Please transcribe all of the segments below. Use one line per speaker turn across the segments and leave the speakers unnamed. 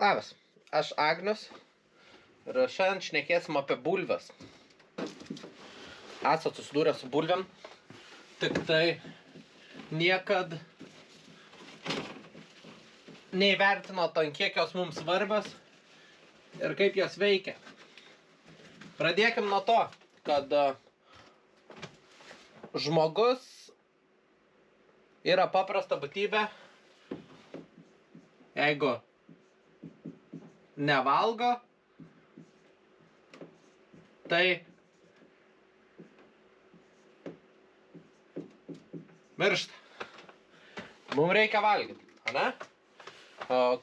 Labas, aš Agnius ir šiandien šnekėsim apie bulves. Esat susidūrę su bulvėm, tik tai niekad neįvertinot, ant kiek jos mums svarbios ir kaip jos veikia. Pradėkim nuo to, kad žmogus yra paprasta būtybė, jeigu nevalgo, tai miršta. Mums reikia valgyti, ane?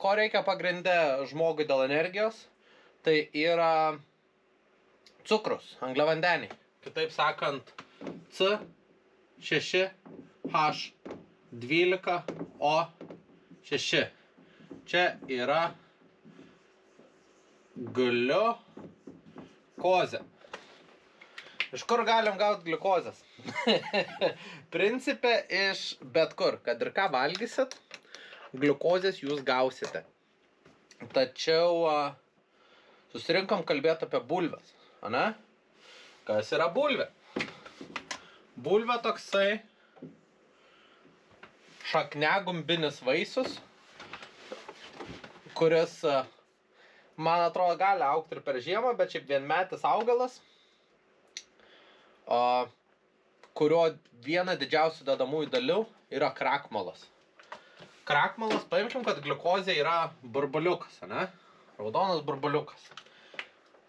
Ko reikia pagrinde žmogui dėl energijos? Tai yra cukrus, angliavandeniai. Kitaip sakant, C6H12O6. Čia yra gliukozė. Iš kur galim gauti gliukozės? Principe iš bet kur. Kad ir ką valgysit, gliukozės jūs gausite. Tačiau susirinkom kalbėti apie bulves. Ane? Kas yra bulvė? Bulvė toksai šakniagumbinis vaisius, kuris, man atrodo, gali augti ir per žiemą, bet šiaip vienmetis augalas, kurio viena didžiausių dedamųjų dalių yra krakmolas. Krakmolas, paimkim, kad gliukozė yra burbuliukas, ane? Raudonas burbuliukas.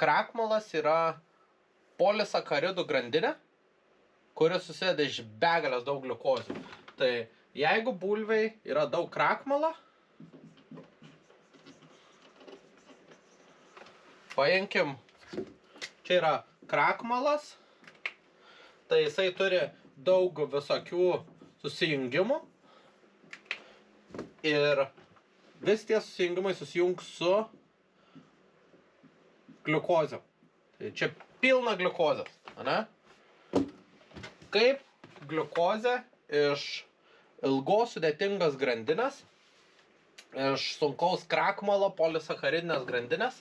Krakmolas yra polisacharidų grandinė, kuris susideda iš begalės daug gliukozių. Tai jeigu bulvei yra daug krakmolo, paimkim, čia yra krakmolas, tai jisai turi daug visokių susijungimų ir vis tie susijungimai susijungs su gliukozėm. Tai čia pilna gliukozės, ane? Kaip gliukozė iš ilgos sudėtingas grandinės, iš sunkaus krakmolo polisacharidinės grandinės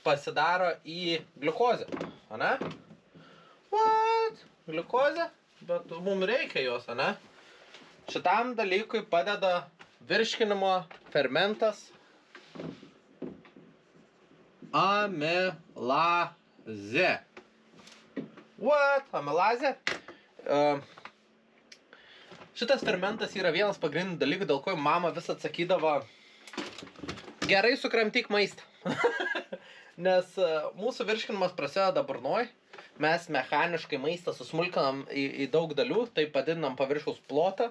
pasidaro į gliukozę, ane? What? Gliukozė? Bet mums reikia jos, ane? Šitam dalykui padeda virškinimo fermentas amilazė. What? Amilazė? Šitas fermentas yra vienas pagrindinių dalykų, dėl ko mama vis atsakydavo gerai sukramtyk maistą. Nes mūsų virškinimas prasideda burnoj, mes mechaniškai maistą susmulkinam į daug dalių, tai padidinam paviršiaus plotą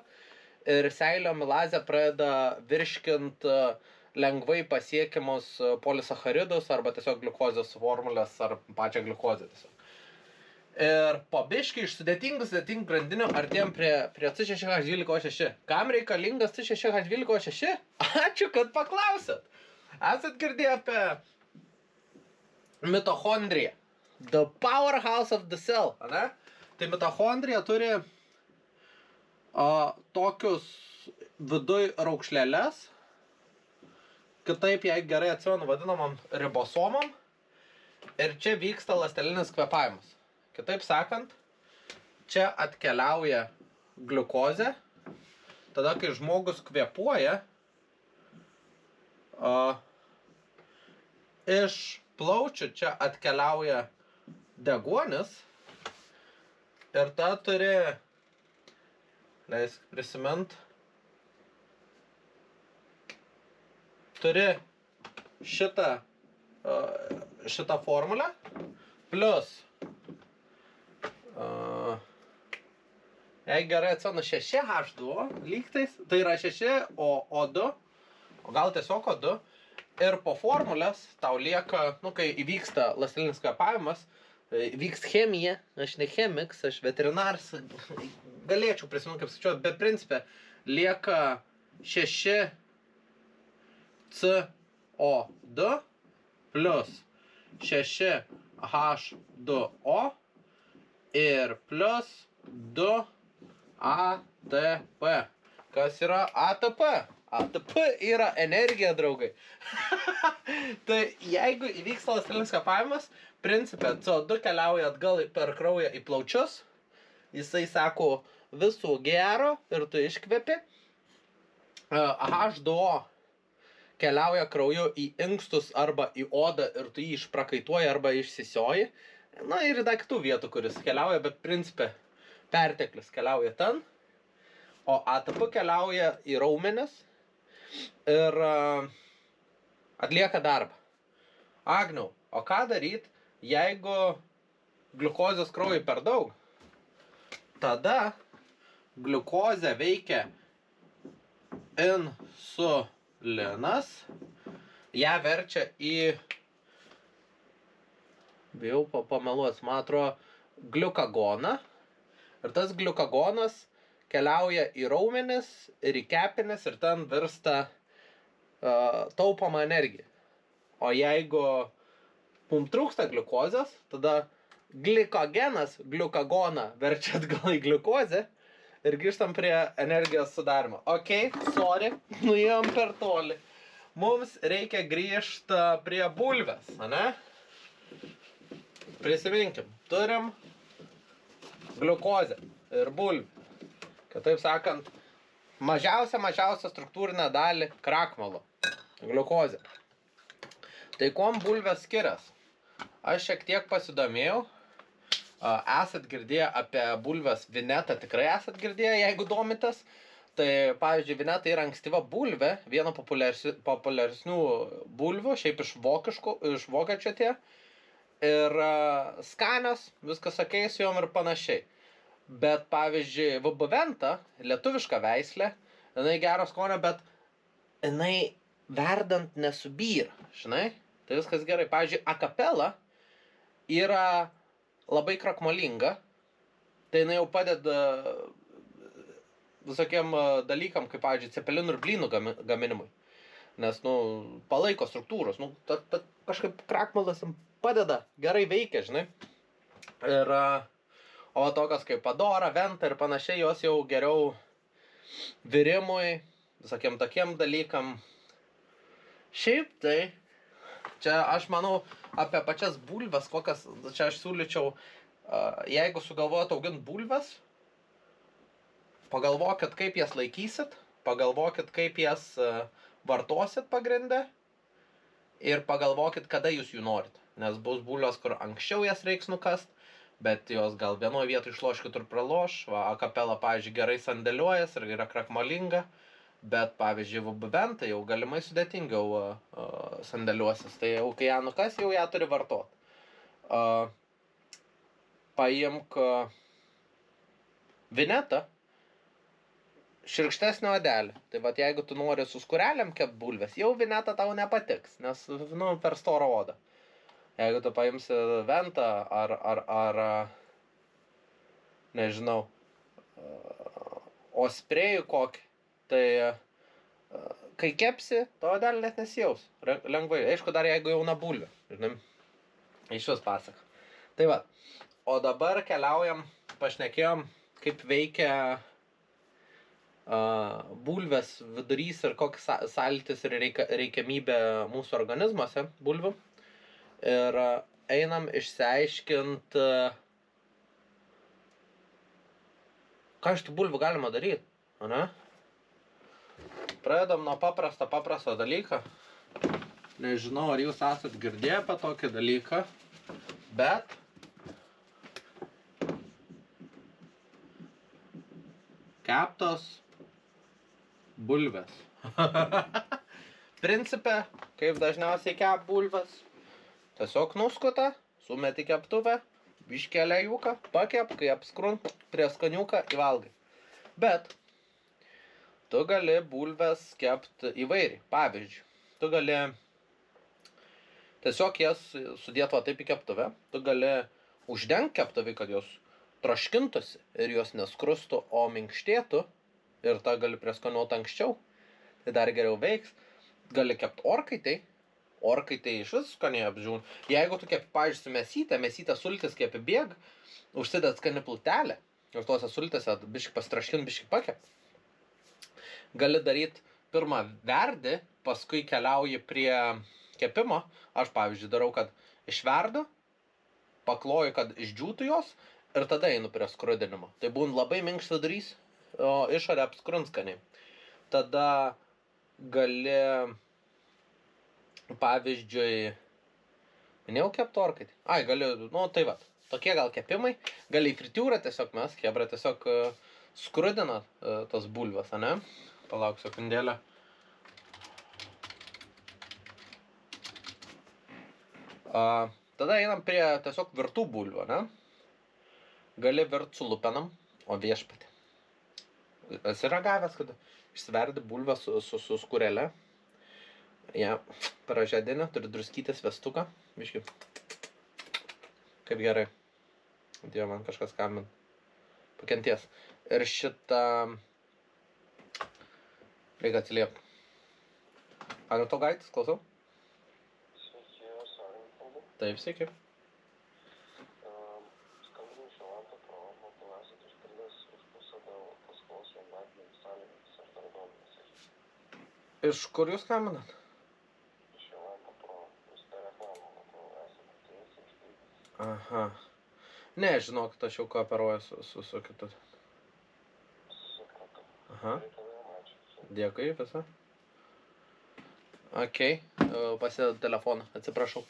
ir seilio amilazė pradeda virškint lengvai pasiekiamus polisacharidus arba tiesiog gliukozės formulės ar pačią gliukozę tiesiog. Ir po biškį iš sudėtingų grandinių artėjom prie C6H12O6. Kam reikalingas C6H12O6? Ačiū, kad paklausėt. Esat girdėję apie mitochondriją. The powerhouse of the cell, ane? Tai mitochondrija turi tokius viduj raukšlėles, kitaip, jei gerai atsimenu, vadinamam ribosomam, ir čia vyksta ląstelinis kvėpavimas. Kitaip sakant, čia atkeliauja gliukozė, tada kai žmogus kvėpuoja, iš plaučių čia atkeliauja deguonis ir ta turi, leisk prisimint, turi šitą formulę, plus jei gerai atsimenu 6H2 lygtais, tai yra 6O2, o gal tiesiog O2, ir po formulės tau lieka, kai įvyksta ląstelinis kvėpavimas, vyks chemija, aš ne chemiks, aš veterinars, galėčiau prisiminti kaip skaičiuoti, bet principe lieka 6CO2 plus 6H2O ir plus 2 ATP. Kas yra ATP? ATP yra energija, draugai. Tai jeigu įvyksta ląstelinis kvėpavimas, principe CO2 keliauja atgal per kraują į plaučius, jisai sako visų gero ir tu iškvepi. H2O keliauja krauju į inkstus arba į odą ir tu jį išprakaituoji arba išsisioji. Na ir yra kitų vietų, kuris keliauja, bet principe perteklis keliauja ten. O ATP keliauja į raumenis ir atlieka darbą. Agniau, o ką daryt, jeigu gliukozės kraujui per daug? Tada gliukozė veikia insulinas, ją verčia į, bijau pameluos, man atrodo, gliukagoną. Ir tas gliukagonas keliauja į raumenis ir į kepenis ir ten virsta taupoma energija. O jeigu mums trūksta gliukozės, tada glikogenas gliukagoną verčia atgal į gliukozę ir grįžtam prie energijos sudarimo. Ok, sorry, nuėjom per toli. Mums reikia grįžti prie bulvės, ane? Prisiminkim, turim gliukozę ir bulvę. Kitaip sakant, mažiausią struktūrinę dalį krakmalo, gliukozė. Tai kuom bulvės skirias? Aš šiek tiek pasidomėjau, esat girdėję apie bulvės vinetą, tikrai esat girdėję, jeigu domitės. Tai, pavyzdžiui, vineta yra ankstyva bulvė, viena populiaresnių bulvių, šiaip iš vokiečio tie. Ir skanios, viskas okei su jom ir panašiai. Bet, pavyzdžiui, vabuventa, lietuviška veislė, jinai gero skonio, bet jinai verdant nesubyra, žinai? Tai viskas gerai. Pavyzdžiui, akapela yra labai krakmolinga, tai jinai jau padeda visokiem dalykam, kaip, pavyzdžiui, cepelinų ir blynų gaminimui. Nes, palaiko struktūros, kažkaip krakmolas padeda, gerai veikia, žinai? Ir o tokios kaip Padora, Venta ir panašiai, jos jau geriau virimui, visokiem tokiem dalykam. Šiaip tai, čia aš manau apie pačias bulves, kokias, čia aš siūlyčiau, jeigu sugalvojat augint bulves, pagalvokit, kaip jas laikysit, pagalvokit, kaip jas vartosit pagrindę ir pagalvokit, kada jūs jų norit. Nes bus bulvės, kur anksčiau jas reiks nukast, bet jos gal vienoje vietoje išloš, kitur praloš. Akapela, pavyzdžiui, gerai sandėliuojas ir yra krakmolinga, bet, pavyzdžiui, vabuventa jau galimai sudėtingiau sandėliuosis. Tai jau, kai ją nukas, jau ją turi vartot. Paimk vinetą, širkštesnio odelį. Tai vat, jeigu tu nori su skureliam kept bulves, jau vineta tau nepatiks, nes, per storą odą. Jeigu tu paimsi ventą ar nežinau, osprėjų kokį, tai kai kepsi, to odelį net nesijaus. Lengvai. Aišku, dar jeigu jauna bulvė. Žinai, iš vis pasaka. Tai va. O dabar keliaujam, pašnekėjom, kaip veikia bulvės vidurys ir koks sąlytis ir reikiamybė mūsų organizmuose bulvių. Ir einam išsiaiškint, ką iš tų bulvių galima daryti, ane? Pradedam nuo paprasto dalyką. Nežinau, ar jūs esat girdėję apie tokį dalyką, bet keptos bulvės. Principe, kaip dažniausiai kep bulvės. Tiesiog nuskuta, sumeti keptuvę, biškį aliejūką, pakep, kai apskrunt, prie skaniuką įvalgai. Bet tu gali bulves kept įvairiai. Pavyzdžiui, tu gali tiesiog jas sudėt taip į keptuvę. Tu gali uždengt keptuvį, kad jos troškintųsi ir jos neskrustų, o minkštėtų. Ir tą gali prieskaniuot anksčiau. Tai dar geriau veiks. Gali kept orkaitai. Orkaitai iš vis skaniai apžiūn. Jeigu tu kepi, pavyzdžiui, mėsytę sultis kepi bėg, užsidėt skani plutelę ir tuose sultėse biškį pastraškint, biškį pakep. Gali daryt pirmą verdi, paskui keliauji prie kepimo. Aš, pavyzdžiui, darau, kad išverdu, pakloju, kad išdžiūtų jos ir tada einu prie skrudinimo. Tai būna labai minkštas vidurys, o išorė apskrunskaniai. Tada gali, pavyzdžiui, minėjau keptorkai. Ai, gali, nu tai va, tokie gal kepimai. Gali į fritiūrą tiesiog mes, kebra tiesiog skrudina tas bulves, ane? Palauk sekundėlę. Tada einam prie tiesiog virtų bulvių, ne? Gali virt su lupenam, o viešpatį. Esi ragavęs, kad išsiverdi bulvę su skurele. Ja, pražedinę, turi druskytis vestuką. Biški. Kaip gerai. Dieve, man kažkas skambina. Pakenties. Ir šitą... Reikia atsiliepti. Ar to gaitis, klausau?
Sveiki, Sarin kalbu.
Taip, sveiki.
Skambinu iš Jolanto Pro, matau esat išpildęs užklausą dėl paskolos vienmetiniams sąlygoms ar dar duomenys.
Iš kur jūs skambinat?
Iš Jolanto Pro, jūs per reklamą, matau, esat atėjęs išpildęs.
Aha. Ne, žinokit, aš jau kooperuoju su kitu.
Supratau.
Aha.
Reikalavim, ačiū.
Dėkui, visą. Okei, pasidedu telefoną, atsiprašau.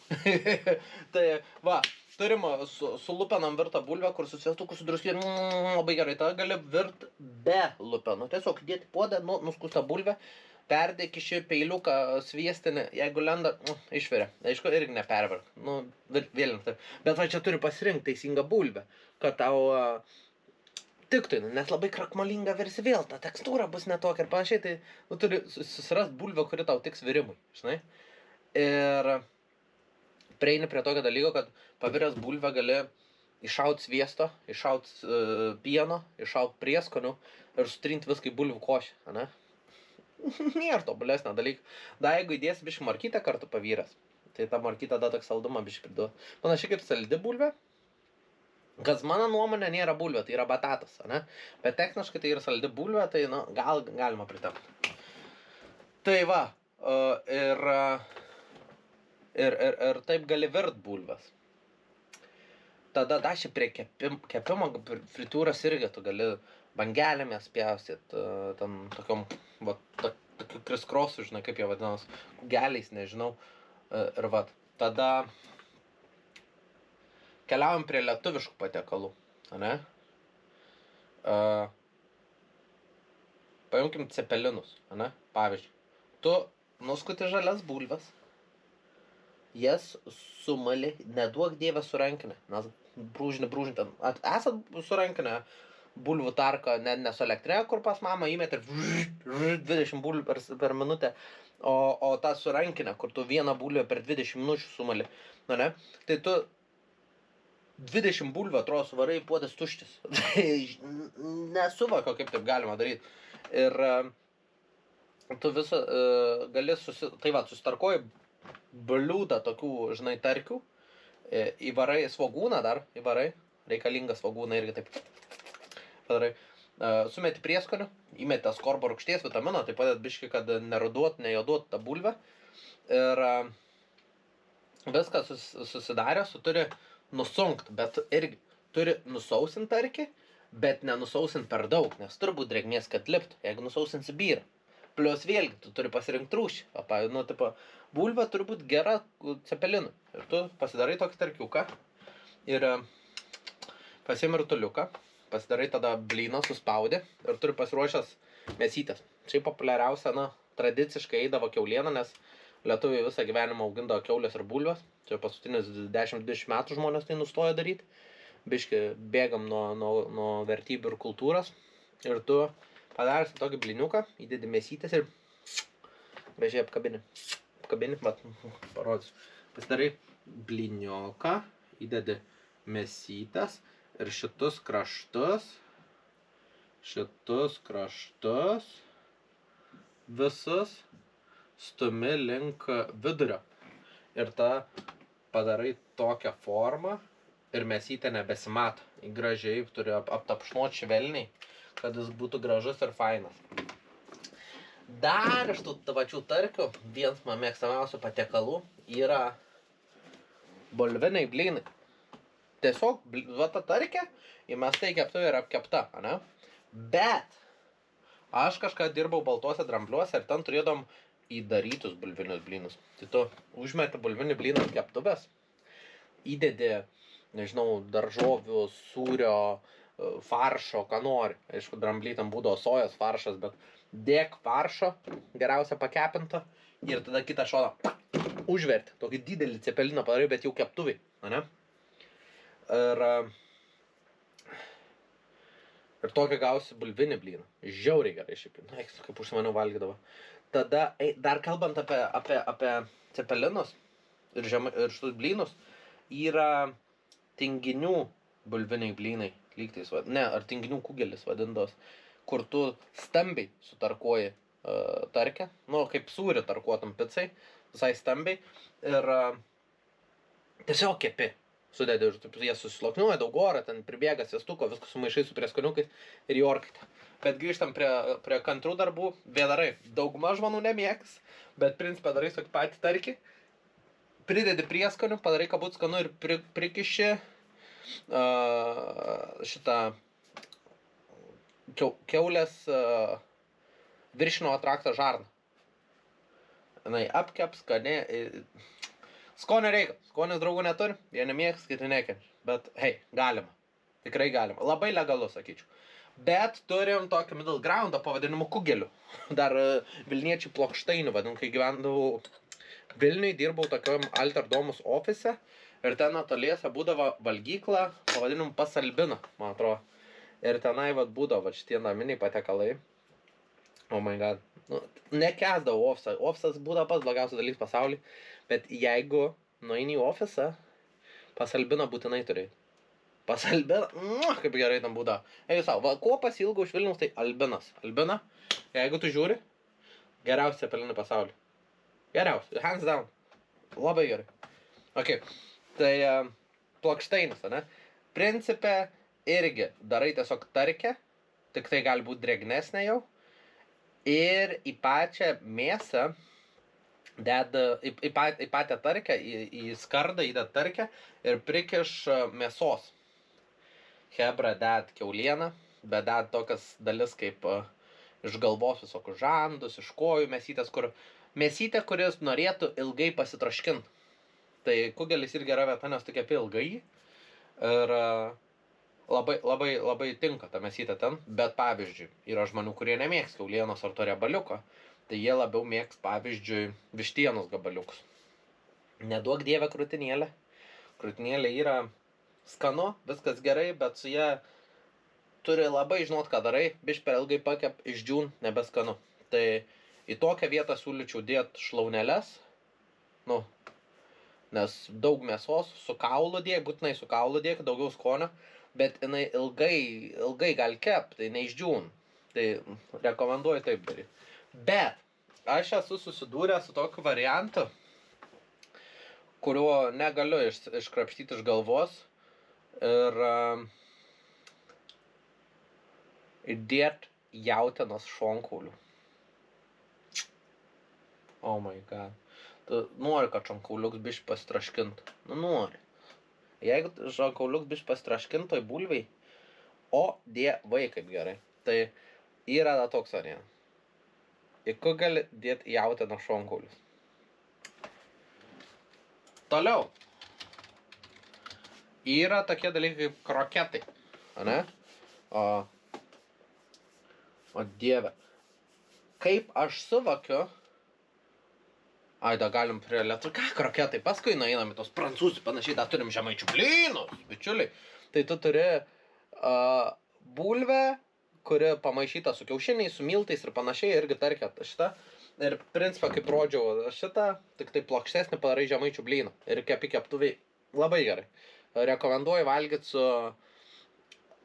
Tai va, turim su lupenam virtą bulvę, kur susiestuku su druskį, labai gerai, tada gali virt be lupenų. Tiesiog dėti puodą, nuskustą bulvę, perdėk iš peiliuką sviestinį, jeigu lenda, išveria. Aišku, irgi neperverk, vėlint taip. Bet va čia turi pasirinkti teisingą bulvę, kad tau tiktų, nes labai krakmolinga versi vėl, ta tekstūra bus netokia ir panašiai, tai turi susirast bulvę, kuri tau tiks virimui, žinai. Ir prieini prie tokio dalyko, kad paviręs bulvę gali iššaut sviesto, iššaut pieno, iššaut prieskonių ir sutrint viską į bulvių košę, ane? Nėra tobulesnio dalyko. Da, jeigu įdėsi biškį morkytę kartu pavyręs, tai ta morkytė da toks saldumą biškį priduoda. Panašiai kaip saldi bulvė, kas mano nuomonė nėra bulvė, tai yra batatas, ane? Bet techniškai tai yra saldi bulvė, tai gal galima pritapti. Tai va, ir taip gali virt bulves. Tada daši prie kepimo fritiūras irgi tu gali bangelėmis pjaustyt, ten tokiom, va, tokių kriskrosų, žinai, kaip jie vadinamas, kugeliais, nežinau, ir va, tada keliaujam prie lietuviškų patiekalų, ane? Paimkim cepelinus, ane? Pavyzdžiui, tu nuskuti žalias bulves, jas sumali, neduok dievę su rankinė, nes brūžinį, ten, esat su rankinė bulvių tarką, ne su elektrinė, kur pas mamą įmeti ir 20 bulvių per minutę, o ta su rankinė, kur tu vieną bulvę per 20 minučių sumali, ne? Tai tu 20 bulvių atrodo suvarai, puodas tuštis. Nesuvokio, kaip taip galima daryti. Ir tu visą gali tai va, susitarkoji bliūdą tokių, žinai, tarkių, įvarai svogūną dar, įvarai, reikalinga svogūną irgi taip padarai, sumeti prieskonių, įmeti askorbo rūgšties vitamino, tai padeda biškį, kad neruduot, nejoduot tą bulvę. Ir viskas susidaręs, tu turi nusunkt, bet irgi turi nusausint tarkį, bet nenusausint per daug, nes turbūt drėgmės, kad liptų, jeigu nusausinsi byrą. Plius vėlgi, tu turi pasirinkti rūšį. Bulvė turi būti gera cepelinų. Ir tu pasidarai tokį tarkiuką ir pasiimi rutuliuką, pasidarai tada blyną, suspaudi ir turi pasiruošęs mėsytės. Čia populiariausia, tradiciškai eidavo kiaulieną, nes lietuviai visą gyvenimą augindavo kiaulės ir bulves. Čia paskutinius 10-20 metų žmonės tai nustojo daryti. Biški bėgam nuo vertybių ir kultūros. Ir tu padaręs tokį blyniuką, įdedi mėsytės ir gražiai apkabini. Vat, parodysiu. Pasidarai blyniuką, įdedi mėsytes ir šitus kraštus visus stumi link vidurio. Ir ta padarai tokią formą ir mėsytė nebesimato. Gražiai turi aptapšnot švelniai, kad jis būtų gražus ir fainas. Dar iš tų pačių tarkių, vienas man mėgstamiausių patiekalų yra bulviniai blynai. Tiesiog, va ta tarkė, įmesta į keptuvę ir apkepta, ane? Bet aš kažką dirbau Baltuose Drambliuose ir ten turėdom įdarytus bulvinius blynus. Tai tu užmeti bulvinį blyną ant keptuvės, įdedi, nežinau, daržovių, sūrio, faršo, ką nori. Aišku, drambliai tam būdavo sojos faršas, bet dėk faršo, geriausia pakepinto, ir tada kitą šoną užverti. Tokį didelį cepeliną padarai, bet jau keptuviai, ane? Ir tokį gausi bulvinį blyną. Žiauriai gerai šiaip. Na, kaip užsimaniau valgydavo. Tada, dar kalbant apie cepelinus ir šitus blynus, yra tinginių bulviniai blynai. Lygtais, ne, ar tinginių kugelis vadindos, kur tu stambiai sutarkuoji tarkę. Nu, kaip sūrį tarkuotum picai, visai stambiai. Ir tiesiog kepi. Sudedi ir taip jie susilokniuoja, daug oro, ten pribėga sviestuko, viskas sumaišai su prieskoniukais ir jorkite. Bet grįžtam prie kantrų darbų, vėdarai. Dauguma žmonių nemėgs, bet principą darai tokį patį tarkį, pridedi prieskonių, padarai, kad būtų skanu ir prikiši šitą kiaulės virškinimo trakto žarną. Jinai apkeps, skani. Skonio reikia. Skonės draugų neturi, jie nemėgs, kiti nekenčia. Bet, hei, galima. Tikrai galima. Labai legalu, sakyčiau. Bet turim tokį middle groundą pavadinimu kugeliu. Dar Vilniečiai Plokštainių vadinu, kai gyvendavau Vilniui, dirbau tokiam Alter Domus ofise. Ir ten netoliese būdavo valgykla pavadinimu Pasalbina, man atrodo. Ir tenai būdavo šitie naminiai patiekalai. Oh my god. Nu, nekęsdavau ofisą. Ofisas būdavo pats blogiausias dalykas pasaulyje. Bet jeigu nueini į ofisą, Pasalbiną būtinai turi. Pasalbiną, kaip gerai tam būdavo. Eigi savo, va, kuo pasilgau iš Vilniaus, tai Albinas. Albina, jeigu tu žiūri, geriausi cepelinai pasaulyje. Geriausi, hands down. Labai gerai. Ok, tai Plokštainis, ne? Principe irgi darai tiesiog tarkę, tik tai gali būti drėgnesnė jau. Ir į pačią mėsą deda, į patį tarkę, į skardą įdeda tarkę ir prikiš mėsos. Hebra deda kiaulieną, bet deda tokias dalis kaip iš galvos visokius žandus, iš kojų mėsytės, kur mėsytė, kuris norėtų ilgai pasitraškinti. Tai kugelis irgi yra vieta, nes tu kepi ilgai ir labai tinka ta mėsytė ten. Bet pavyzdžiui, yra žmonių, kurie nemėgs kiaulienos ar to riebaliuko. Tai jie labiau mėgs, pavyzdžiui, vištienos gabaliukus. Neduok dievę krūtinėlę. Krūtinėlė yra skanu, viskas gerai, bet su jie turi labai žinot, ką darai. Biškį per ilgai pakep, išdžiūn, nebeskanu. Tai į tokią vietą siūlyčiau dėti šlaunėles. Nu, nes daug mėsos, su kaulu dėk, būtinai su kaulu dėk, daugiau skonio. Bet jinai ilgai gali kept, tai neišdžiūn. Tai rekomenduoju taip daryti. Bet aš esu susidūręs su tokiu variantu, kuriuo negaliu iškrapštyti iš galvos ir įdėti jautienos šonkaulių. Oh my god. Tu nori, kad šonkauliuks biškį pasitraškintų. Nu, nori. Jeigu šonkauliuks biškį pasitraškintų į bulviai, o dievai kaip gerai. Tai yra toks variantas. Į kugelį dėti jautienos šonkaulius. Toliau. Yra tokie dalykai kaip kroketai. Ane? O dieve. Kaip aš suvokiu. Ai, da galim prie lietuvių. Ką kroketai? Paskui nueinam į tos prancūzų panašiai. Da turim žemaičių blynus, bičiuliai. Tai tu turi bulvę, kuri pamaišyta su kiaušiniais, su miltais ir panašiai, irgi tarkė šitą. Ir principą, kaip rodžiau šitą, tik tai plokštesnį padarai žemaičių blyną. Ir kepi keptuviai labai gerai. Rekomenduoju valgyti su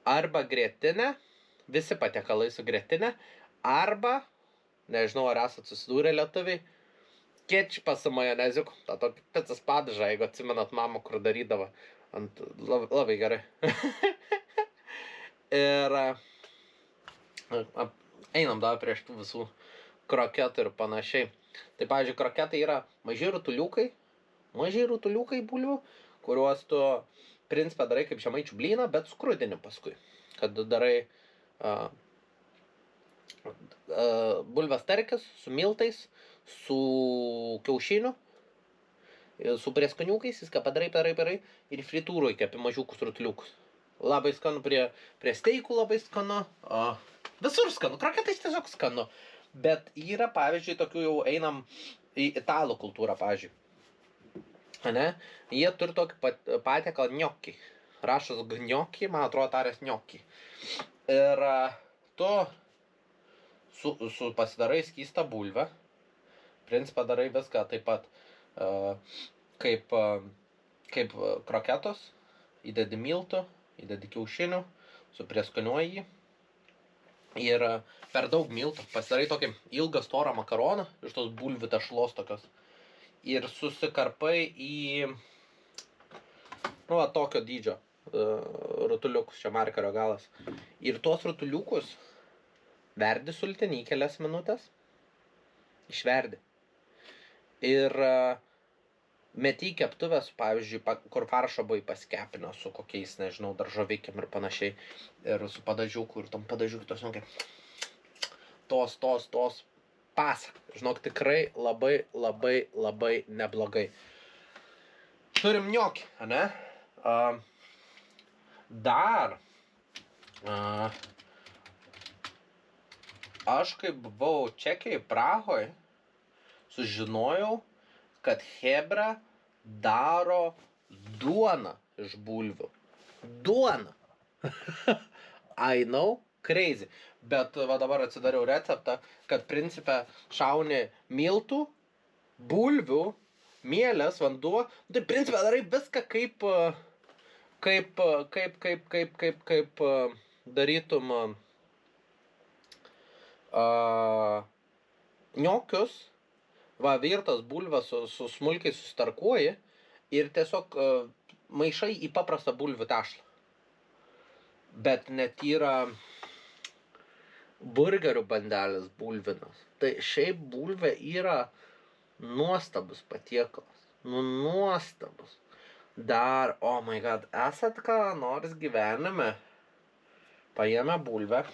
arba grietinė, visi patiekalai su grietinė, arba, nežinau, ar esat susidūrę lietuviai, kečupas su majoneziuku, tą tokį picos padažą, jeigu atsimenat mamą, kur darydavo. Labai gerai. Ir einam dar prieš tų visų kroketų ir panašiai. Tai, pavyzdžiui, kroketai yra maži rutuliukai bulvių, kuriuos tu principą darai kaip žemaičių blyną, bet skrudini paskui. Kad darai bulvės tarkis su miltais, su kiaušiniu, su prieskoniukais, viską padarai ir fritūroj kepi mažiukus rutuliukus. Labai skanu prie steikų, labai skanu. Visur skanu, kroketais tiesiog skanu. Bet yra, pavyzdžiui, tokių jau einam į italų kultūrą, pavyzdžiui. Ane? Jie turi tokį patiekalą gnocchi. Rašas gnocchi, man atrodo, tarės gnocchi. Ir tu pasidarai skystą bulvę. Principą darai viską taip pat kaip kroketos. Įdedi miltų, įdedi kiaušinių, suprieskoniuoji jį. Ir per daug miltų pasidarai tokį ilgą storą makaroną iš tos bulvių tešlos tokios. Ir susikarpai į tokio dydžio rutuliukus, čia markerio galas. Ir tuos rutuliukus verdi sultinį kelias minutės. Išverdi. Ir meti į keptuvės, pavyzdžiui, kur faršą buvai paskepinę su kokiais, nežinau, daržovikiam ir panašiai. Ir su padažiuku, ir tam padažiuku tos, tos pasak. Žinok, tikrai labai neblogai. Turim gnocchi, ane? Dar aš kai buvau Čekijoj, Prahoj, sužinojau, kad chebra daro duoną iš bulvių. Duoną. I know, crazy. Bet va dabar atsidariau receptą, kad principe šauni miltų, bulvių, mielės, vanduo. Tai principe darai viską kaip darytum gnocchius. Va, virtas bulvas su smulkiai sustarkuoji ir tiesiog maišai į paprastą bulvių tešlą. Bet net yra burgerių bandelės bulvinas. Tai šiaip bulvė yra nuostabus patiekalas. Nuostabus. Dar, oh my god, esat ką nors gyvenime paėmę bulvę.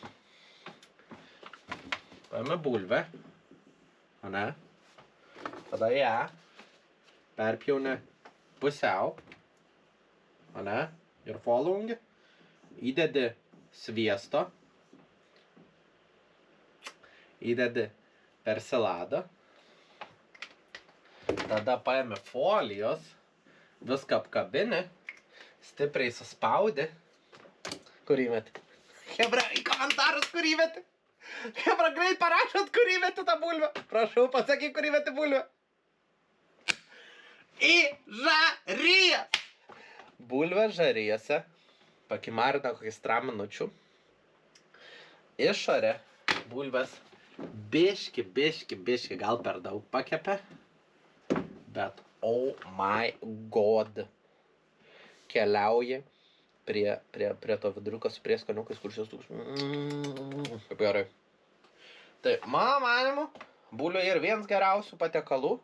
Ane? Tada ją perpjauni pusiau, ane, ir followingi, įdedi sviesto, įdedi perseladą, tada paėmi folijos, viską apkabini, stipriai suspaudi, kur įmeti. Hebra, į komentarus kur įmeti. Hebra, greit parašot, kur įmeti tą bulvę. Prašau, pasakyk, kur įmeti bulvę. Į žarijas. Bulvę žarijose pakimarina kokiais 3 minučių. Išorė bulvės biški, gal per daug pakepė. Bet oh my god. Keliauji prie to viduriuko su prieskoniukais, kur šios toks. Kaip gerai. Tai, mano manimu, bulvė yra vienas geriausių patiekalų.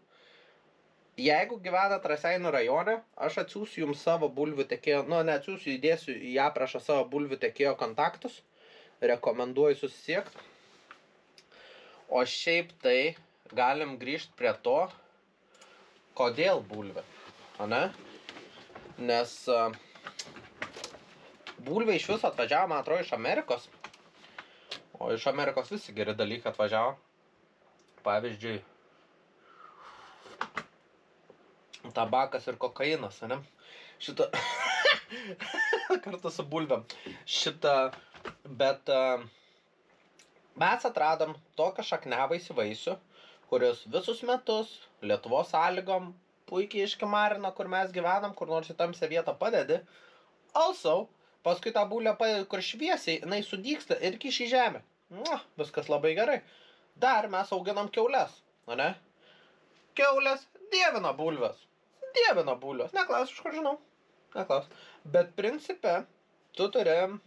Jeigu gyvenat Raseinių rajone, aš atsiųsiu jums savo bulvių tekėjo, įdėsiu į aprašą savo bulvių tekėjo kontaktus. Rekomenduoju susisiekti. O šiaip tai galim grįžti prie to, kodėl bulvė, ane? Nes bulvė iš viso atvažiavo, man atrodo, iš Amerikos. O iš Amerikos visi geri dalykai atvažiavo. Pavyzdžiui, tabakas ir kokainas, ane? Šitą kartu su bulvėm. Bet mes atradom tokią šakniavaisį vaisių, kuris visus metus Lietuvos sąlygom puikiai iškimarina, kur mes gyvenam, kur nors į tamsią vietą padedi. Also, paskui tą bulvę padedi, kur šviesiai, jinai sudygsta ir kiši į žemę. Viskas labai gerai. Dar mes auginam kiaules, ane? Kiaulės dievina bulves. Neklaus, iš kur žinau. Neklaus. Bet principe, tu turi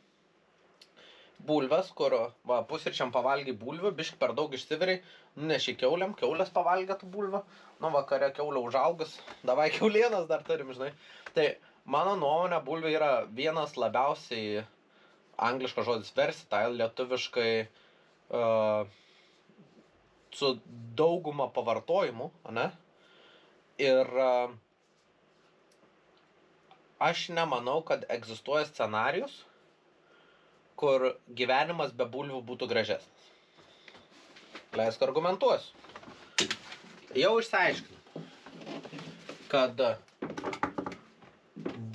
bulves, kur, va, pusryčiam pavalgai bulvių, bišk per daug išsiveriai, nuneši kiauliam, kiaulės pavalgė tų bulvių, nu vakare kiaulė užaugus, davai kiaulienas dar turim, žinai. Tai mano nuomonė, bulvė yra vienas labiausiai angliškas žodis versatile, lietuviškai su dauguma pavartojimų, ne? Ir aš nemanau, kad egzistuoja scenarijus, kur gyvenimas be bulvių būtų gražesnis. Leisk argumentuosiu. Jau išsiaiškinau, kad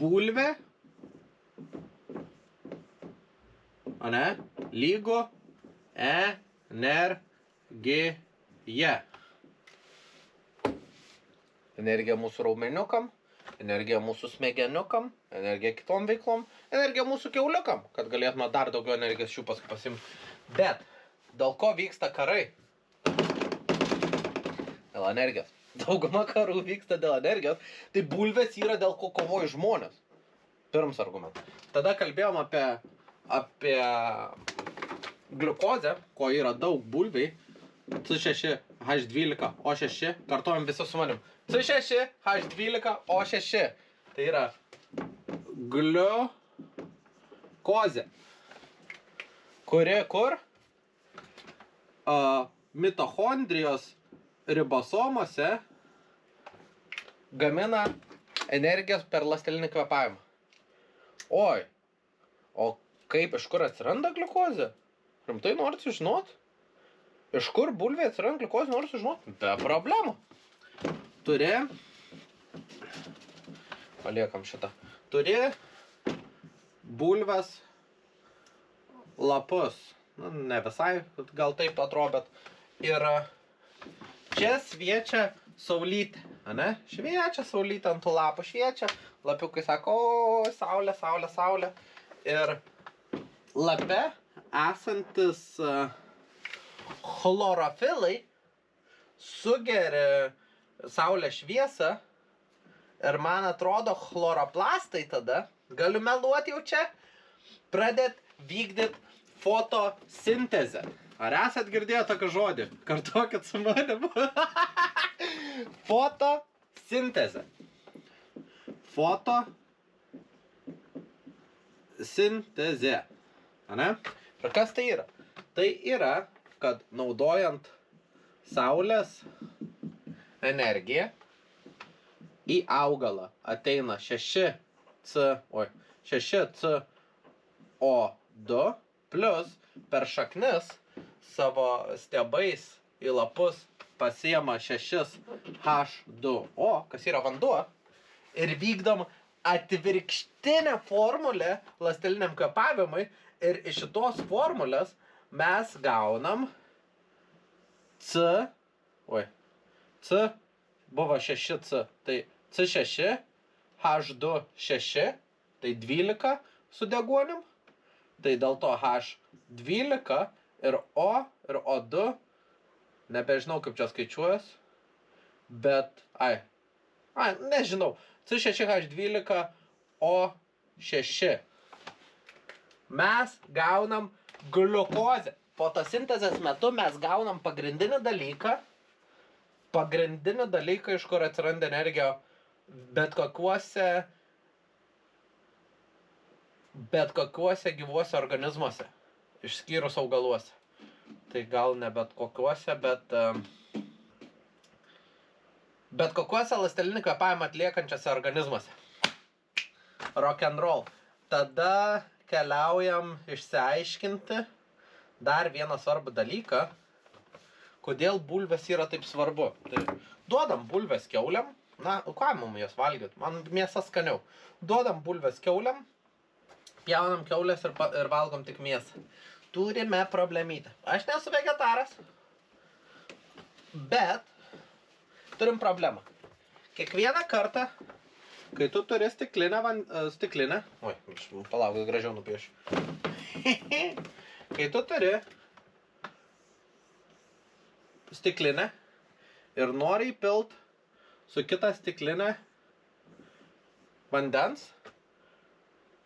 bulvė, ane, lygu energija. Energija mūsų raumeniukam, energija mūsų smegeniukam, energija kitom veiklom, energija mūsų kiauliukam, kad galėtume dar daugiau energijos šių paskui pasimti. Bet dėl ko vyksta karai? Dėl energijos. Dauguma karų vyksta dėl energijos. Tai bulvės yra dėl ko kovoja žmonės. Pirmas argumentas. Tada kalbėjom apie gliukozę, ko yra daug bulviai. C6, H12, O6. Kartojam visi su manim. C6, H12, O6. Tai yra gliukozė. Kuri kur? Mitochondrijos ribosomose gamina energijos per ląstelinį kvėpavimą. Oi, o kaip, iš kur atsiranda gliukozė? Rimtai norit sužinot? Iš kur bulvė atsiranda gliukozė, norit sužinot? Be problemų. Turi, paliekam šitą, turi bulvės lapus. Nu, ne visai, gal taip atrodo, bet ir čia šviečia saulytė, ane? Šviečia saulytė ant tų lapų, šviečia. Lapiukai sako, o, saulė, saulė, saulė. Ir lape esantis chlorofilai sugeria saulės šviesą ir man atrodo chloroplastai tada, galiu meluoti jau čia, pradėt vykdyt fotosintezę. Ar esat girdėję tokį žodį? Kartuokit su manim. Fotosintezė. Fotosintezė. Ane? Ir kas tai yra? Tai yra, kad naudojant saulės energiją į augalą ateina 6CO2 plus per šaknis savo stiebais į lapus pasiema 6H2O, kas yra vanduo, ir vykdom atvirkštinę formulę ląsteliniam kvėpavimui ir iš šitos formulės mes gaunam C buvo 6C, tai C6, H2-6, tai 12 su deguonim, tai dėl to H12 ir O ir O2, nebežinau kaip čia skaičiuojas, bet, nežinau, C6H12 O6. Mes gaunam gliukozę. Fotosintezės metu mes gaunam pagrindinį dalyką, iš kur atsiranda energija bet kokiuose gyvuose organizmuose, išskyrus augaluose. Tai gal ne bet kokiuose, bet kokiuose ląstelinį kvėpavimą atliekančiuose organizmuose. Rock and roll. Tada keliaujam išsiaiškinti dar vieną svarbų dalyką, kodėl bulvės yra taip svarbu. Tai duodam bulvės kiauliam, na, ką mums jas valgyt? Man mėsa skaniau. Duodam bulvės kiauliam, pjaunam kiaulės ir valgom tik mėsą. Turime problemytę. Aš nesu vegetaras, bet turim problemą. Kiekvieną kartą, kai tu turi stiklinę, oi, palauk, gražiau nupiešiu. Kai tu turi stiklinę ir nori įpilt su kita stiklinė vandens,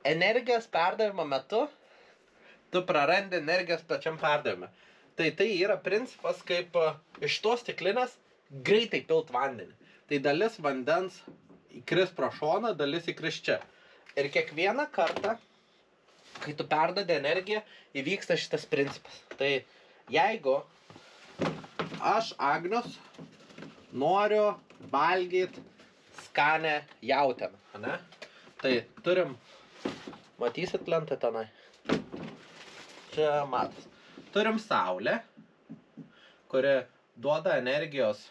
energijos perdavimo metu tu prarandi energijos pačiam perdavime. Tai yra principas, kaip iš tos stiklinės greitai pilt vandenį. Tai dalis vandens įkris pro šoną, dalis įkris čia. Ir kiekvieną kartą, kai tu perdadi energiją, įvyksta šitas principas. Tai jeigu aš, Agnius, noriu valgyti skanę jautieną, ane? Tai turim, matysit lentą tenai? Čia matas. Turim saulę, kuri duoda energijos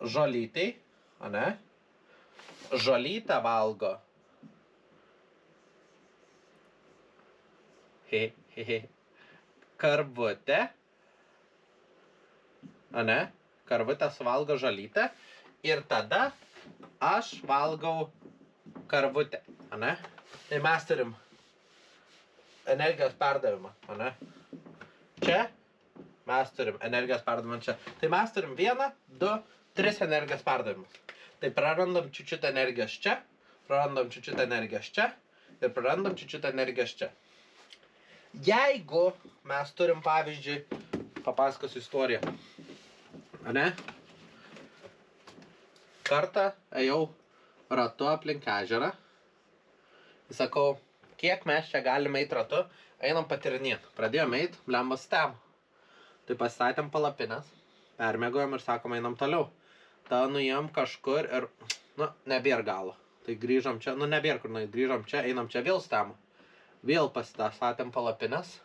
žolytei, ane? Žolytę valgo karvutė, ane? Karvutė suvalgo žolytę ir tada aš valgau karvutę, ane? Tai mes turim energijos perdavimą, ane? Čia mes turim energijos perdavimą čia. Tai mes turim 1, 2, 3 energijos perdavimus. Tai prarandam čiučiut energijos čia, prarandam čiučiut energijos čia ir prarandam čiučiut energijos čia. Jeigu mes turim, pavyzdžiui, papasakosiu istoriją, ane? Kartą ėjau ratu aplink ežerą. Sakau, kiek mes čia galime eiti ratu, einam patirinėti. Pradėjom eiti, blembas stem. Tai pasistatėm palapines, permėgojom ir sakom, einam toliau. Ta nuėjom kažkur ir, nebėr galo. Tai grįžom čia, nebėr kur, grįžom čia, einam čia vėl stem. Vėl pasistatėm palapines.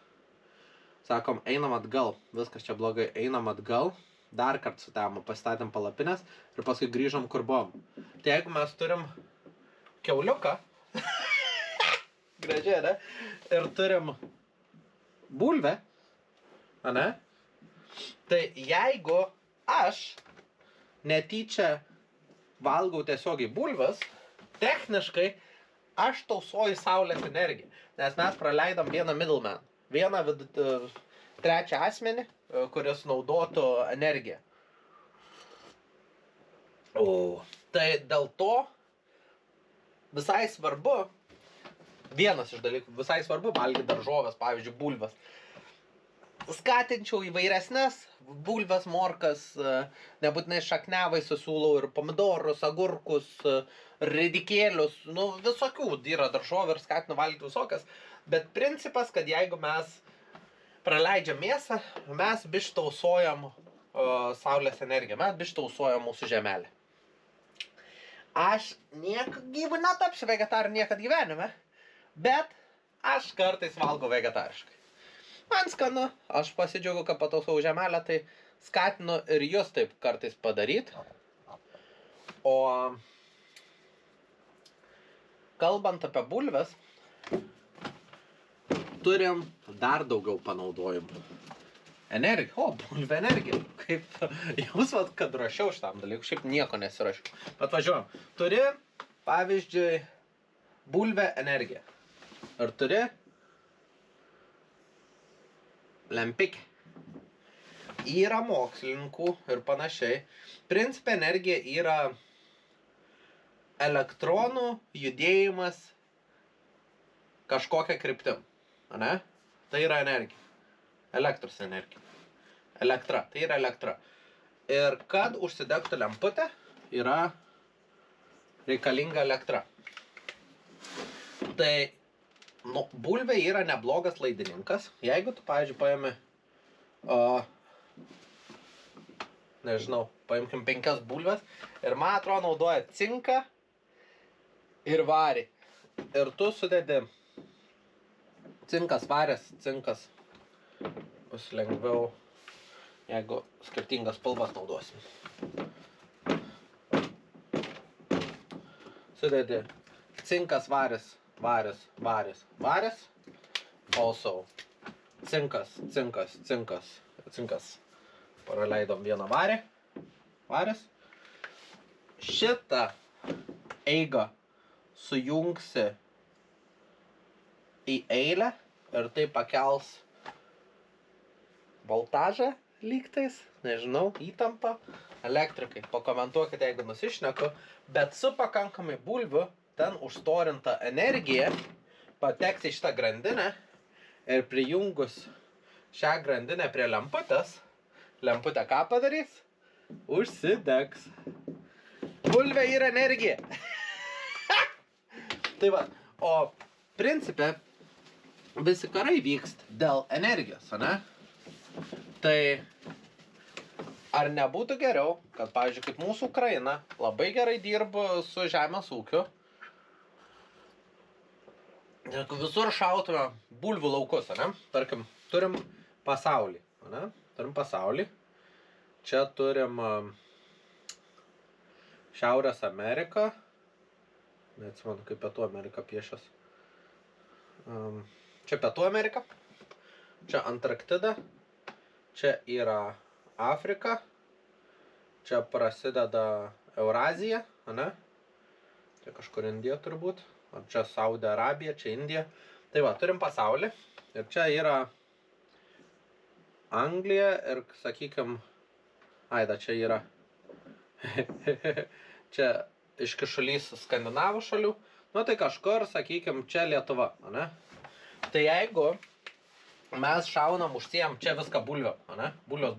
Sakom, einam atgal, viskas čia blogai, einam atgal. Dar kartą sutemo, pasistatėm palapines ir paskui grįžom, kur buvom. Tai jeigu mes turim kiauliuką, gražiai, ne? Ir turim bulvę, ane? Tai jeigu aš netyčia valgau tiesiogiai bulves, techniškai aš tausoju saulės energiją. Nes mes praleidom vieną middleman, vieną trečią asmenį, kuris naudotų energiją. Tai dėl to visai svarbu, vienas iš dalykų, visai svarbu valgyti daržovės, pavyzdžiui, bulves. Skatinčiau įvairesnes bulves, morkas, nebūtinai šakniavaisius siūlau ir pomidorus, agurkus, ridikėlius, visokių yra daržovių ir skatinu valgyti visokias. Bet principas, kad jeigu mes praleidžiam mėsą, mes biškį tausojam saulės energiją, mes biškį tausojam mūsų žemelę. Aš gyvų netapsiu vegetarų niekad gyvenime, bet aš kartais valgau vegetariškai. Man skanu, aš pasidžiaugiu, kad patausau žemelę, tai skatinu ir jūs taip kartais padaryti. O kalbant apie bulves, turim dar daugiau panaudojimų. Energija, bulvė energija. Kaip jūs, kad rašiau šitam dalykui, šiaip nieko nesirašiau. Bet važiuojam. Turi, pavyzdžiui, bulvę energiją. Ir turi lempikė. Yra mokslininkų ir panašiai. Principe energija yra elektronų judėjimas kažkokia kryptim. Ane? Tai yra energija. Elektros energija. Elektra. Tai yra elektra. Ir kad užsidegtų lemputė, yra reikalinga elektra. Tai bulvė yra neblogas laidininkas. Jeigu tu, pavyzdžiui, paimi, paimkim 5 bulves ir man atrodo naudoja cinką ir varį. Ir tu sudedi cinkas, varės, cinkas. Bus lengviau, jeigu skirtingas spalvas naudosim. Sudedi cinkas, varės. Also, cinkas. Praleidom vieną varės. Šitą eigą sujungsi į eilę ir tai pakels voltažą lygtais, nežinau, įtampą. Elektrikai, pakomentuokite, jeigu nusišneku, bet su pakankamai bulvių ten užstorinta energija pateks į šitą grandinę ir prijungus šią grandinę prie lemputės, lemputė ką padarys? Užsidegs. Bulvė yra energija. Tai va, o principe visi karai vyksta dėl energijos, ane? Tai ar nebūtų geriau, kad, pavyzdžiui, kaip mūsų Ukraina labai gerai dirba su žemės ūkiu, visur šautume bulvių laukus, ane? Tarkim, turim pasaulį, ane? Turim pasaulį. Čia turim Šiaurės Ameriką. Neatsimenu, kaip Pietų Amerika piešias. Čia Pietų Amerika. Čia Antarktida. Čia yra Afrika. Čia prasideda Eurazija, ane? Čia kažkur Indija turbūt. Ar čia Saudi Arabija, čia Indija. Tai va, turim pasaulį. Ir čia yra Anglija ir, sakykim, čia yra čia iškišulys Skandinavų šalių. Nu tai kažkur, sakykim, čia Lietuva, ane? Tai jeigu mes šaunam užsijam čia viską bulvio, ane? Bulios,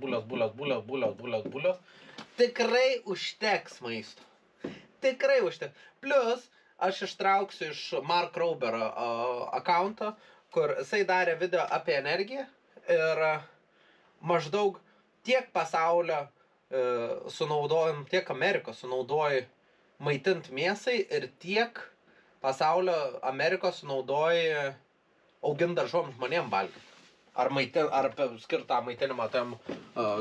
tikrai užteks maisto. Tikrai užteks. Plus, aš ištrauksiu iš Mark Roberio accountą, kur jisai darė video apie energiją ir maždaug tiek pasaulio sunaudojam, tiek Amerikos sunaudoji maitint mėsai ir tiek pasaulio Amerikos sunaudoji augint daržom žmonėm valgyti. Ar skirtą maitinimą tam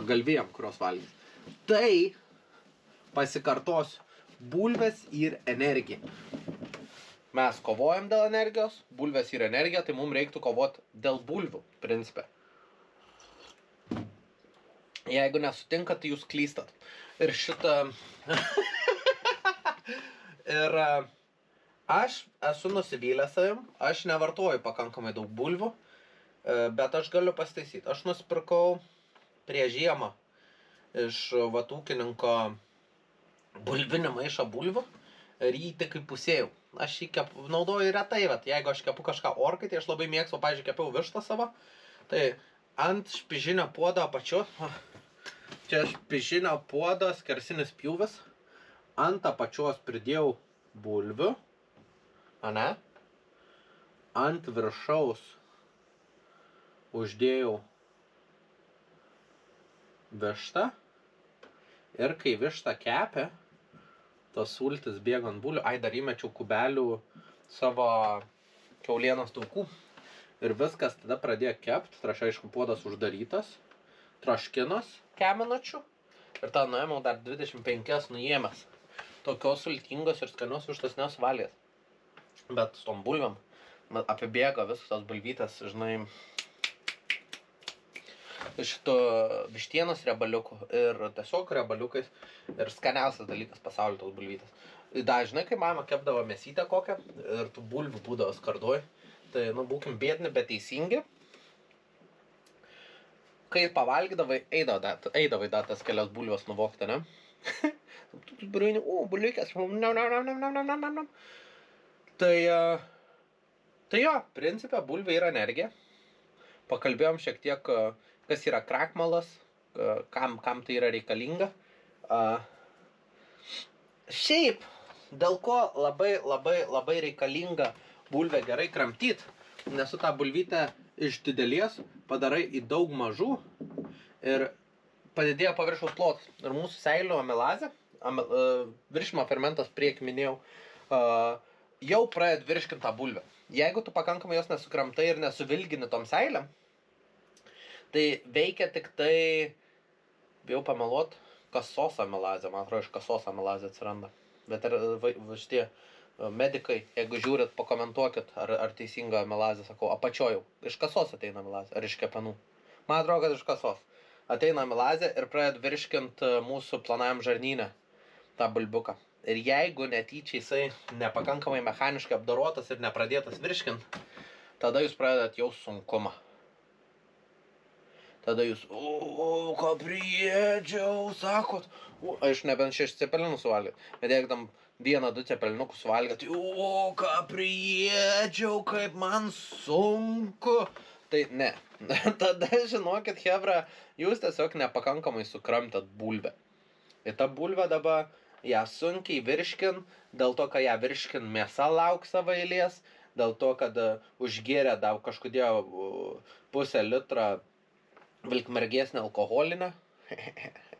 galvijam, kurios valgys. Tai pasikartosiu. Bulvės ir energija. Mes kovojam dėl energijos, bulvės ir energija, tai mums reiktų kovoti dėl bulvių, principe. Jeigu nesutinkat, tai jūs klystat. Ir šitą... ir aš esu nusivylęs savim, aš nevartoju pakankamai daug bulvių, bet aš galiu pasitaisyti. Aš nusipirkau prieš žiemą iš ūkininko bulvinį maišą bulvių ir jį tik įpusėjau. Aš jį naudoju retai, jeigu aš kepu kažką orkai, tai aš labai mėgstu, pavyzdžiui, kepiau vištą savo. Tai ant špižinio puodo apačios, čia špižinio puodo skersinis pjūvis, ant apačios pridėjau bulvių, ane? Ant viršaus uždėjau vištą ir kai vištą kepė, tas sultis bėga ant bulių, dar įmečiau kubelių savo kiaulienos taukų ir viskas tada pradėjo kept, tai aišku puodas uždarytas, troškinas keminačių ir tą nuėmiau dar 25 nuėmęs. Tokios sultingos ir skanios vištos nesuvalgęs. Bet su tom bulviam apibėga visas tos bulvytės, žinai, šito vištienos riebaliukų ir tiesiog riebaliukais ir skaniausias dalykas pasaulyje tos bulvytės. Dažnai, kai mama kepdavo mėsytę kokią ir tų bulvių būdavo skardoj, tai, būkim bėdni, bet teisingi. Kai pavalgydavai, eidavai dar tas kelias bulvės nuvokti, ne? Bulvikės, tai jo, principe, bulvė yra energija. Pakalbėjom šiek tiek, kas yra krakmalas, kam tai yra reikalinga. Šiaip, dėl ko labai reikalinga bulvę gerai kramtyt, nes tu tą bulvytę iš didelės padarai į daug mažų ir padidėjo paviršaus plotas. Ir mūsų seilių amilazė, virškimo fermentas, priek minėjau, jau pradeda virškint tą bulvę. Jeigu tu pakankamai jos nesukramtai ir nesuvilgini tom seilėm, tai veikia tik tai, bijau pameluot, kasos amilazė, man atrodo, iš kasos amilazė atsiranda. Bet ir šitie medikai, jeigu žiūrit, pakomentuokit, ar teisinga amilazė, sakau, apačiojau. Iš kasos ateina amilazė, ar iš kepenų. Man atrodo, kad iš kasos. Ateina amilazė ir pradeda virškint mūsų plonajam žarnyne tą bulbiuką. Ir jeigu netyčia jisai nepakankamai mechaniškai apdorotas ir nepradėtas virškint, tada jūs pradedat jaust sunkumą. Tada jūs, ką priėdžiau, sakot. Aš nebent 6 cepelinų suvalgėt. Bet jeigu tam 1-2 cepelinukus suvalgėt, ką priėdžiau, kaip man sunku. Tai ne. Tada žinokit, hebra, jūs tiesiog nepakankamai sukramtat bulvę. Ir ta bulvė dabar ją sunkiai virškin, dėl to, kad ją virškin mėsa lauk savo eilės, dėl to, kad užgėrė daug kažkodėl pusę litrą vilkmergėsnę alkoholinę.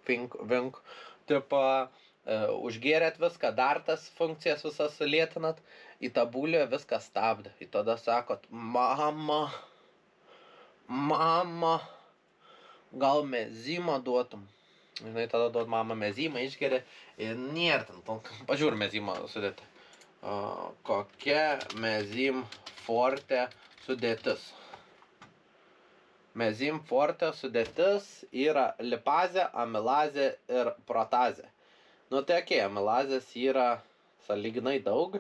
Vink. Tipo, užgėrėt viską, dar tas funkcijas visas lėtinat, į tą bulvę viską stabdė. Ir tada sakot, mama, gal mezimą duotum. Žinai, tada duot mama mezimą, išgeria ir nėra ten. Pažiūrė mezimą sudėti. Kokia mezim forte sudėtis? Mezim forte sudėtis yra lipazė, amilazė ir protazė. Nu tai okei, amilazės yra sąlyginai daug.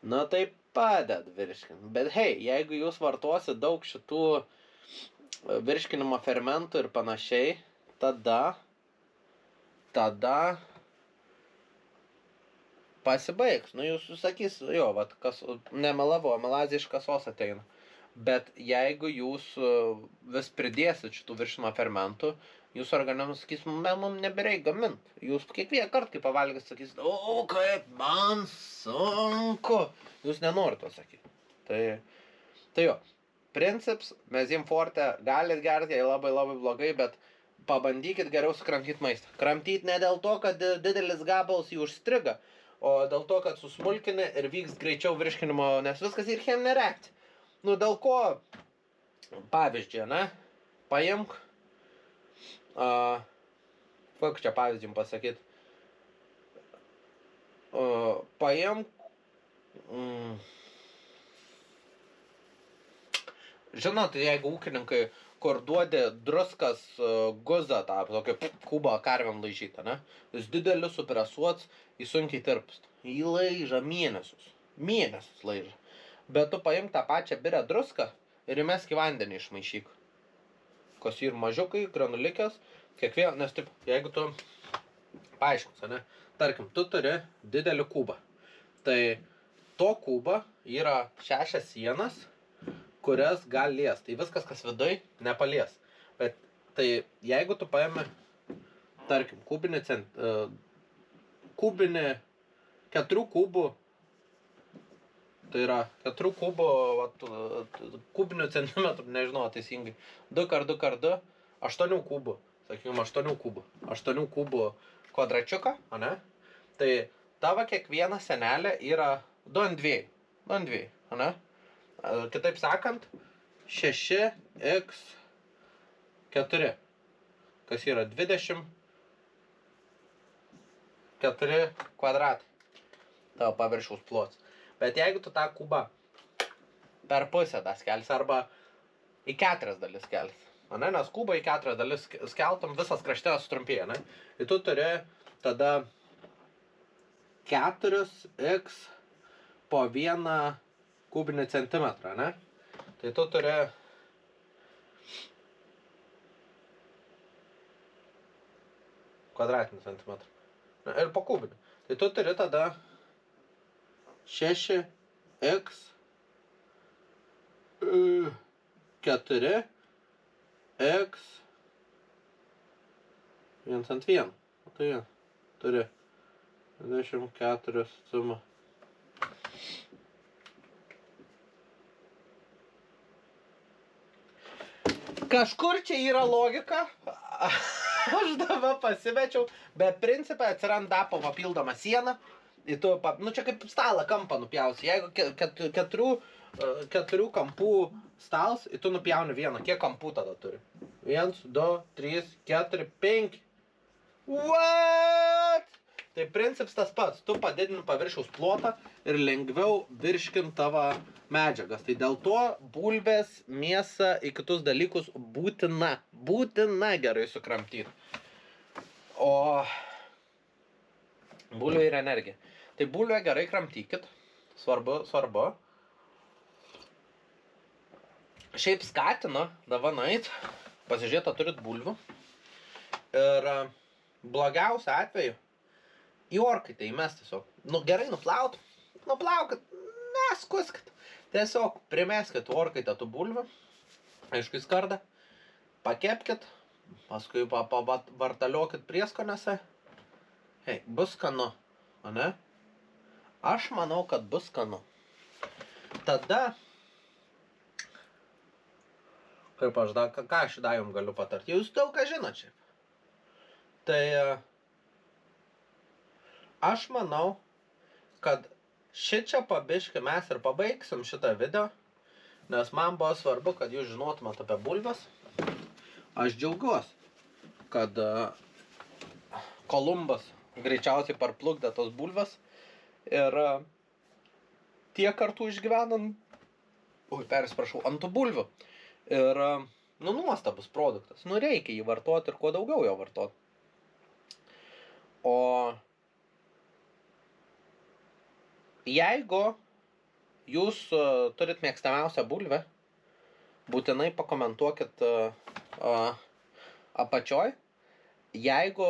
Nu tai paded virškinti. Bet hei, jeigu jūs vartosit daug šitų virškinimo fermentų ir panašiai, tada pasibaigs. Nu jūs sakys, jo, vat, kas, nemelavo, amilazė iš kasos ateina. Bet jeigu jūs vis pridėsit šitų virškinimo fermentų, jūsų organizmas sakys, mums nebereik gamint. Jūs kiekvieną kartą, kai pavalgys, sakys, o, kaip man sunku. Jūs nenorit to sakyti. Tai jo, princips, mezim forte galit gerti, jei labai labai blogai, bet pabandykit geriau sukramtyti maistą. Kramtyti ne dėl to, kad didelis gabalas jį užstriga, o dėl to, kad susmulkini ir vyks greičiau virškinimo, nes viskas ir cheminė reakcija. Nu, dėl ko, pavyzdžiui, ne, paimk, kokį čia pavyzdį jums pasakyti, paimk, žinot, jeigu ūkininkai, kur duodė druskas guzą, tą tokį kubą karvėm laižytą, ne, jis didelis supresuots, jis sunkiai tirpst, jį laiža mėnesius laiža. Bet tu paimk tą pačią birę druską ir įmesk į vandenį išmaišyk. Kas ir mažiukai, granulikės, kiekvieną, nes taip, jeigu tu, paaiškins, ne, tarkim, tu turi didelį kubą, tai to kubą yra 6 sienas, kurias gali liest, tai viskas, kas viduj, nepalies. Bet tai jeigu tu paimi, tarkim, kubinį 4 kubų, tai yra 4 kubų, kubinių centimetrų, nežinau teisingai, 2x2x2, 8 kubų, sakykime, 8 kubų kvadračiuką, ane? Tai tavo kiekviena senelė yra 2x2, ane? Kitaip sakant, 6x4, kas yra 24 kvadratai, tavo paviršiaus plots. Bet jeigu tu tą kubą per pusę skelsi arba į 4 dalis skelsi, ane? Nes kubą į 4 dalis skeltum, visas kraštelis sutrumpėja, ne? Ir tu turi tada 4x po 1 kubinį centimetrą, ne? Tai tu turi kvadratinį centimetrą. Ir po kubinį. Tai tu turi tada 6x 4x 1x1. Tai turi 24 sumą. Kažkur čia yra logika. Aš dabar pasimečiau, bet principai atsiranda po papildomą sieną. Ir tu, nu čia kaip stalą kampą nupjausi. Jeigu 4 kampų stals, ir tu nupjauni vieną. Kiek kampų tada turi? 1, 2, 3, 4, 5. What? Tai principas tas pats. Tu padidini paviršiaus plotą ir lengviau virškint tavo medžiagas. Tai dėl to bulvės, mėsą ir kitus dalykus būtina gerai sukramtyti. O bulvė ir energija. Tai bulvę gerai kramtykit. Svarbu. Šiaip skatinu dabar nueit, pasižiūrėti, ar turit bulvių. Ir blogiausia atveju į orkaitę įmest tiesiog. Nu gerai nuplaukit, neskuskit. Tiesiog primeskit orkaitę tų bulvių aišku, į skardą, pakepkit, paskui pavartaliokit prieskonėse. Hei, bus skanu, o ne? Aš manau, kad bus skanu. Tada, kaip aš ką aš jums galiu patarti, jūs daug ką žinot šiaip. Tai aš manau, kad šičia pabiški mes ir pabaigsim šitą video, nes man buvo svarbu, kad jūs žinotumėt apie bulves. Aš džiaugiuosi, kad Kolumbas greičiausiai parplukdė tos bulves ir tiek kartų išgyvenant, ant tų bulvių. Ir, nuostabus produktas. Reikia jį vartoti ir kuo daugiau jo vartoti. O jeigu jūs turit mėgstamiausią bulvę, būtinai pakomentuokit apačioj. Jeigu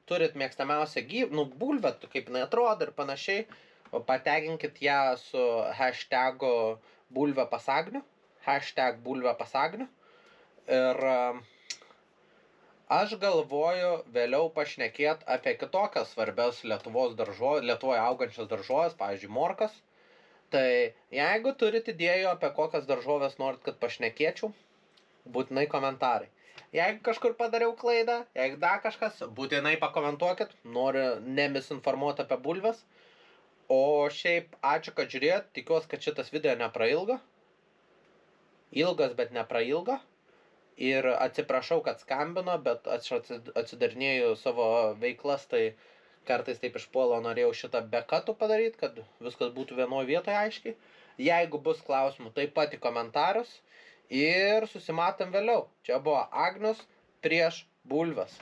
turit mėgstamiausią bulvę, kaip jinai atrodo ir panašiai, pateginkit ją su hashtagu bulvepasagniu. #bulvepasagniu. Ir aš galvoju vėliau pašnekėti apie kitokias svarbias Lietuvoje augančias daržovės, pavyzdžiui, morkas. Tai jeigu turit idėjų, apie kokias daržovės norit, kad pašnekėčiau, būtinai komentarai. Jeigu kažkur padariau klaidą, jeigu dar kažkas, būtinai pakomentuokit, noriu nemisinformuoti apie bulves. O šiaip, ačiū, kad žiūrėjot, tikiuosi, kad šitas video neprailgo. Ilgas, bet neprailgo. Ir atsiprašau, kad skambino, bet aš atsidarinėjau savo veiklas, tai kartais taip išpuolo, norėjau šitą be katų padaryti, kad viskas būtų vienoje vietoje aiškiai. Jeigu bus klausimų, taip pat į komentarus. Ir susimatom vėliau. Čia buvo Agnius prieš bulves.